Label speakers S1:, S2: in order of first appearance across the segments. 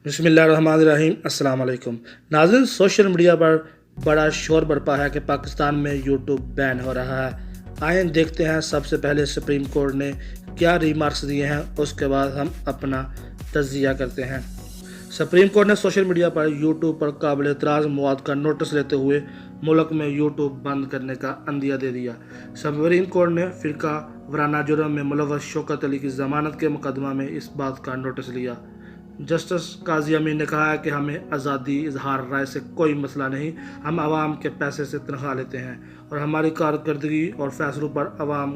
S1: बिस्मिल्लाहिर्रहमानिर्रहीम। अस्सलाम वालेकुम नाज़रीन, सोशल मीडिया पर बड़ा शोर बरपा है कि पाकिस्तान में यूट्यूब बैन हो रहा है। आइए देखते हैं सबसे पहले सुप्रीम कोर्ट ने क्या रिमार्क्स दिए हैं, उसके बाद हम अपना तज्जिया करते हैं। सुप्रीम कोर्ट ने सोशल मीडिया पर यूट्यूब पर काबिल एतराज़ मवाद का नोटिस लेते हुए मुल्क में यूट्यूब बंद करने का अंदिया दे दिया। सुप्रीम कोर्ट ने फ़िरका वराना जुर्म में मुलव्वस शौकत अली की ज़मानत के मुकदमा में इस बात का नोटिस लिया। जस्टिस काजी अमीन ने कहा है कि हमें आज़ादी इजहार राय से कोई मसला नहीं, हम आवाम के पैसे से तनख्वाह लेते हैं और हमारी कारकर्दगी और फैसलों पर आवाम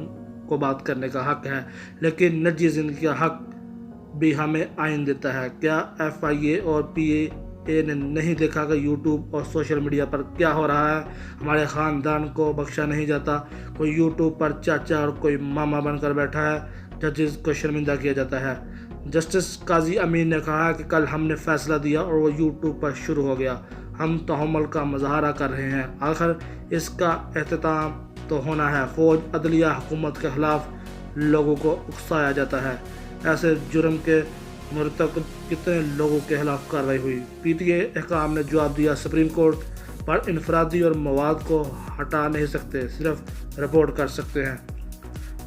S1: को बात करने का हक़ है, लेकिन निजी ज़िंदगी का हक़ भी हमें आइन देता है। क्या FIA और PA ने नहीं देखा कि यूट्यूब और सोशल मीडिया पर क्या हो रहा है? हमारे ख़ानदान को बख्शा नहीं जाता। कोई यूट्यूब पर चाचा और कोई मामा बनकर बैठा है, जजेस को शर्मिंदा किया जाता है। जस्टिस काजी अमीन ने कहा कि कल हमने फैसला दिया और वो यूट्यूब पर शुरू हो गया। हम तहम्मुल का मुजाहरा कर रहे हैं, आखिर इसका एहतमाम तो होना है। फ़ौज, अदलिया, हुकूमत के ख़िलाफ़ लोगों को उकसाया जाता है। ऐसे जुर्म के मुर्तकब कितने लोगों के खिलाफ कार्रवाई हुई? PTA अहकाम ने जवाब दिया, सुप्रीम कोर्ट पर इनफरादी और मवाद को हटा नहीं सकते, सिर्फ रिपोर्ट कर सकते हैं।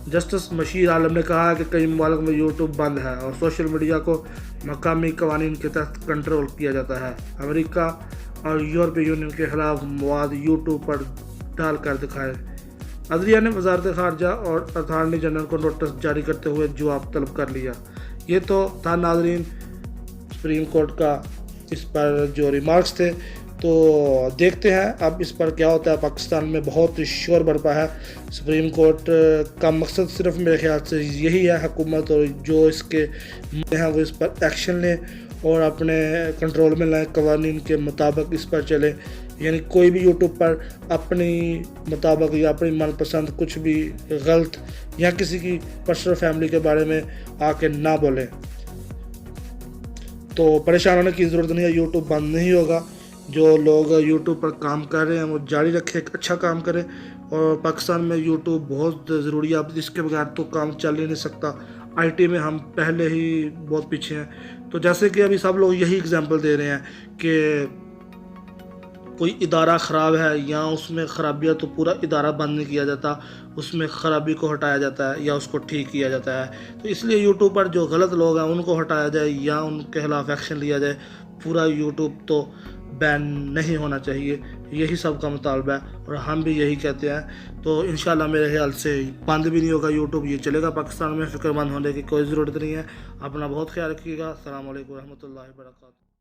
S1: जस्टिस मशीर आलम ने कहा कि कई ममालिक में यूट्यूब बंद है और सोशल मीडिया को मकामी कवानीन के तहत कंट्रोल किया जाता है। अमेरिका और यूरोपीय यूनियन के खिलाफ मवाद यूट्यूब पर डाल कर दिखाए। अदलिया ने वजारत ख़ारजा और अटॉर्नी जनरल को नोटिस जारी करते हुए जवाब तलब कर लिया। ये तो था नाज़रीन सुप्रीम कोर्ट का इस पर जो रिमार्क्स थे। तो देखते हैं अब इस पर क्या होता है। पाकिस्तान में बहुत शोर बरपा है। सुप्रीम कोर्ट का मकसद सिर्फ मेरे ख्याल से यही है, हुकूमत और जो इसके हैं वो इस पर एक्शन लें और अपने कंट्रोल में लाएं, कवानीन के मुताबिक इस पर चले। यानी कोई भी यूट्यूब पर अपनी मुताबिक या अपनी मनपसंद कुछ भी गलत या किसी की पर्सनल फैमिली के बारे में आके ना बोलें। तो परेशान होने की ज़रूरत नहीं है, यूट्यूब बंद नहीं होगा। जो लोग यूट्यूब पर काम कर रहे हैं वो जारी रखें, एक अच्छा काम करें। और पाकिस्तान में यूट्यूब बहुत ज़रूरी है, अब इसके बगैर तो काम चल ही नहीं सकता। IT में हम पहले ही बहुत पीछे हैं। तो जैसे कि अभी सब लोग यही एग्जांपल दे रहे हैं कि कोई इदारा ख़राब है या उसमें ख़राबियाँ, तो पूरा इदारा बंद नहीं किया जाता, उसमें ख़राबी को हटाया जाता है या उसको ठीक किया जाता है। तो इसलिए यूट्यूब पर जो गलत लोग हैं उनको हटाया जाए या उनके खिलाफ़ एक्शन लिया जाए। पूरा यूट्यूब तो बैन नहीं होना चाहिए, यही सब का मुतालबा है और हम भी यही कहते हैं। तो इंशाल्लाह मेरे ख्याल से बंद भी नहीं होगा यूट्यूब, ये चलेगा पाकिस्तान में। फ़िक्रमंद होने की कोई ज़रूरत नहीं है। अपना बहुत ख्याल रखिएगा। अस्सलाम वालेकुम रहमतुल्लाहि व बरकातहू।